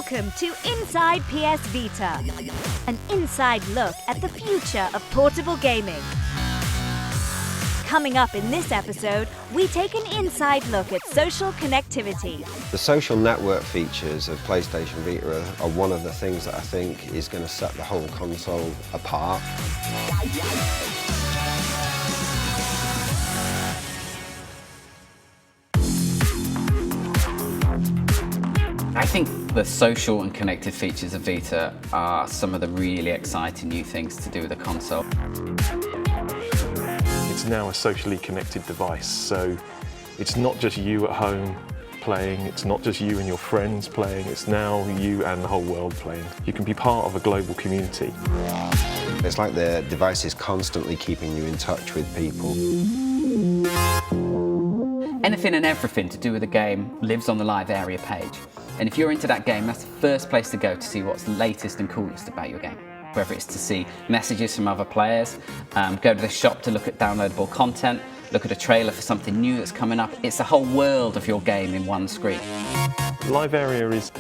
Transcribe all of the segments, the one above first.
Welcome to Inside PS Vita, an inside look at the future of portable gaming. Coming up in this episode, we take an inside look at social connectivity. The social network features of PlayStation Vita are one of the things that I think is going to set the whole console apart. I think the social and connected features of Vita are some of the really exciting new things to do with the console. It's now a socially connected device, so it's not just you at home playing, it's not just you and your friends playing, it's now you and the whole world playing. You can be part of a global community. It's like the device is constantly keeping you in touch with people. Anything and everything to do with the game lives on the live area page. And if you're into that game, that's the first place to go to see what's the latest and coolest about your game. Whether it's to see messages from other players, go to the shop to look at downloadable content, look at a trailer for something new that's coming up. It's the whole world of your game in one screen. Live area is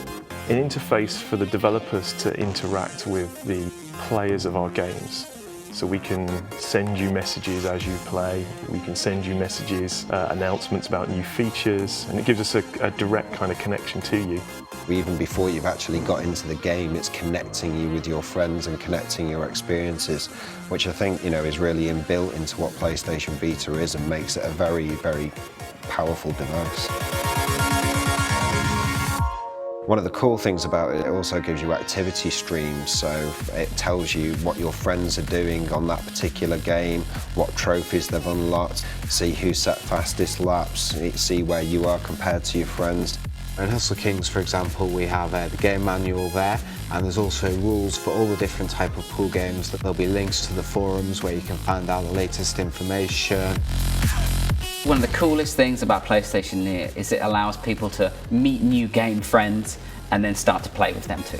an interface for the developers to interact with the players of our games. So we can send you messages as you play, we can send you messages, announcements about new features, and it gives us a direct kind of connection to you. Even before you've actually got into the game, it's connecting you with your friends and connecting your experiences, which I think, is really inbuilt into what PlayStation Vita is and makes it a very, very powerful device. One of the cool things about it also gives you activity streams, so it tells you what your friends are doing on that particular game, what trophies they've unlocked, see who set fastest laps, see where you are compared to your friends. In Hustle Kings, for example, we have the game manual there, and there's also rules for all the different type of pool games. There'll be links to the forums where you can find out the latest information. One of the coolest things about PlayStation Near is it allows people to meet new game friends and then start to play with them too.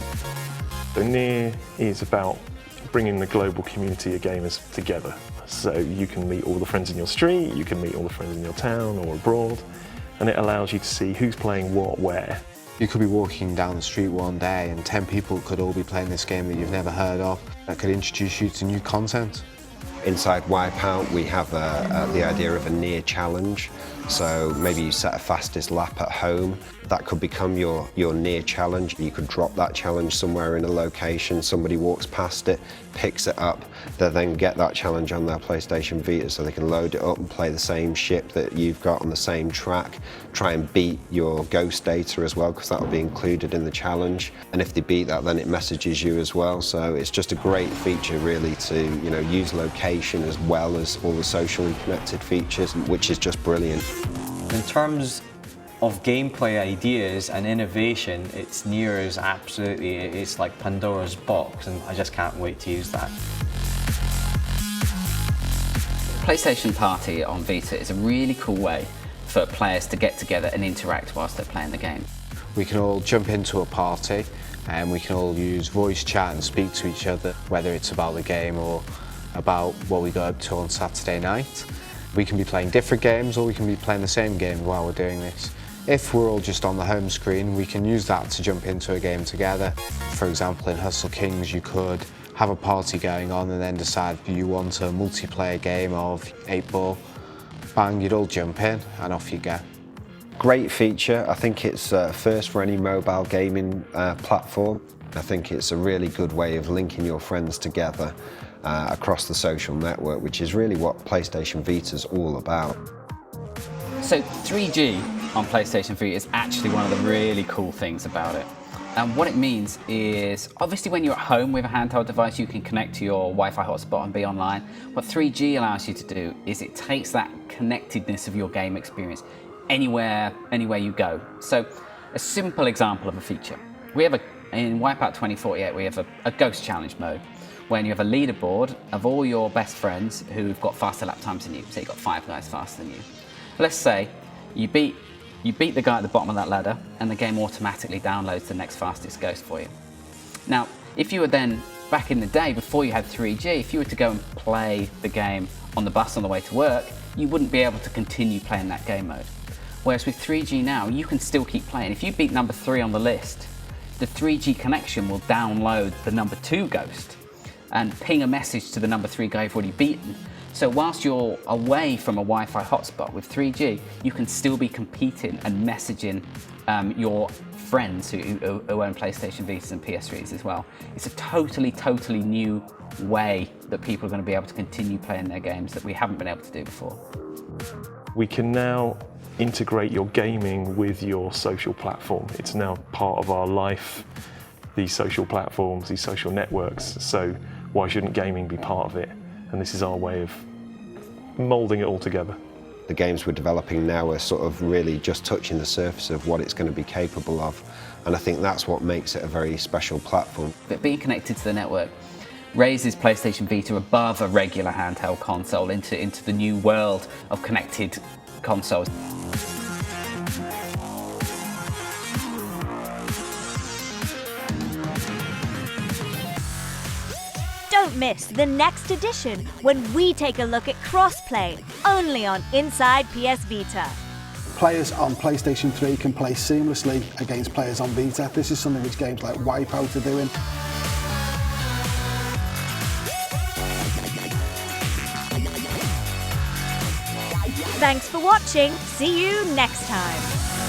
The Near is about bringing the global community of gamers together. So you can meet all the friends in your street, you can meet all the friends in your town or abroad, and it allows you to see who's playing what, where. You could be walking down the street one day and 10 people could all be playing this game that you've never heard of that could introduce you to new content. Inside Wipeout, we have the idea of a near challenge. So maybe you set a fastest lap at home. That could become your near challenge. You could drop that challenge somewhere in a location. Somebody walks past it, picks it up. They then get that challenge on their PlayStation Vita so they can load it up and play the same ship that you've got on the same track. Try and beat your ghost data as well, because that will be included in the challenge. And if they beat that, then it messages you as well. So it's just a great feature really to use location as well as all the socially connected features, which is just brilliant. In terms of gameplay ideas and innovation, it's Near is absolutely, it's like Pandora's box, and I just can't wait to use that. PlayStation Party on Vita is a really cool way for players to get together and interact whilst they're playing the game. We can all jump into a party and we can all use voice chat and speak to each other, whether it's about the game or about what we got up to on Saturday night. We can be playing different games or we can be playing the same game while we're doing this. If we're all just on the home screen, we can use that to jump into a game together. For example, in Hustle Kings, you could have a party going on and then decide you want a multiplayer game of 8-ball. Bang, you'd all jump in and off you go. Great feature. I think it's first for any mobile gaming platform. I think it's a really good way of linking your friends together across the social network, which is really what PlayStation Vita's all about. So 3G on PlayStation Vita is actually one of the really cool things about it. And what it means is, obviously when you're at home with a handheld device, you can connect to your Wi-Fi hotspot and be online. What 3G allows you to do is it takes that connectedness of your game experience anywhere you go. So a simple example of a feature. In Wipeout 2048, we have a ghost challenge mode, when you have a leaderboard of all your best friends who've got faster lap times than you. So you've got 5 guys faster than you. Let's say you beat the guy at the bottom of that ladder and the game automatically downloads the next fastest ghost for you. Now, if you were then, back in the day before you had 3G, if you were to go and play the game on the bus on the way to work, you wouldn't be able to continue playing that game mode. Whereas with 3G now, you can still keep playing. If you beat number 3 on the list, the 3G connection will download the number 2 ghost and ping a message to the number 3 guy you've already beaten. So whilst you're away from a Wi-Fi hotspot with 3G, you can still be competing and messaging your friends who own PlayStation Vitas and PS3s as well. It's a totally new way that people are going to be able to continue playing their games that we haven't been able to do before. We can now integrate your gaming with your social platform. It's now part of our life, these social platforms, these social networks. So why shouldn't gaming be part of it? And this is our way of moulding it all together. The games we're developing now are sort of really just touching the surface of what it's going to be capable of. And I think that's what makes it a very special platform. But being connected to the network raises PlayStation Vita above a regular handheld console into the new world of connected consoles. Don't miss the next edition when we take a look at crossplay, only on Inside PS Vita. Players on PlayStation 3 can play seamlessly against players on Vita. This is something which games like Wipeout are doing. Thanks for watching. See you next time.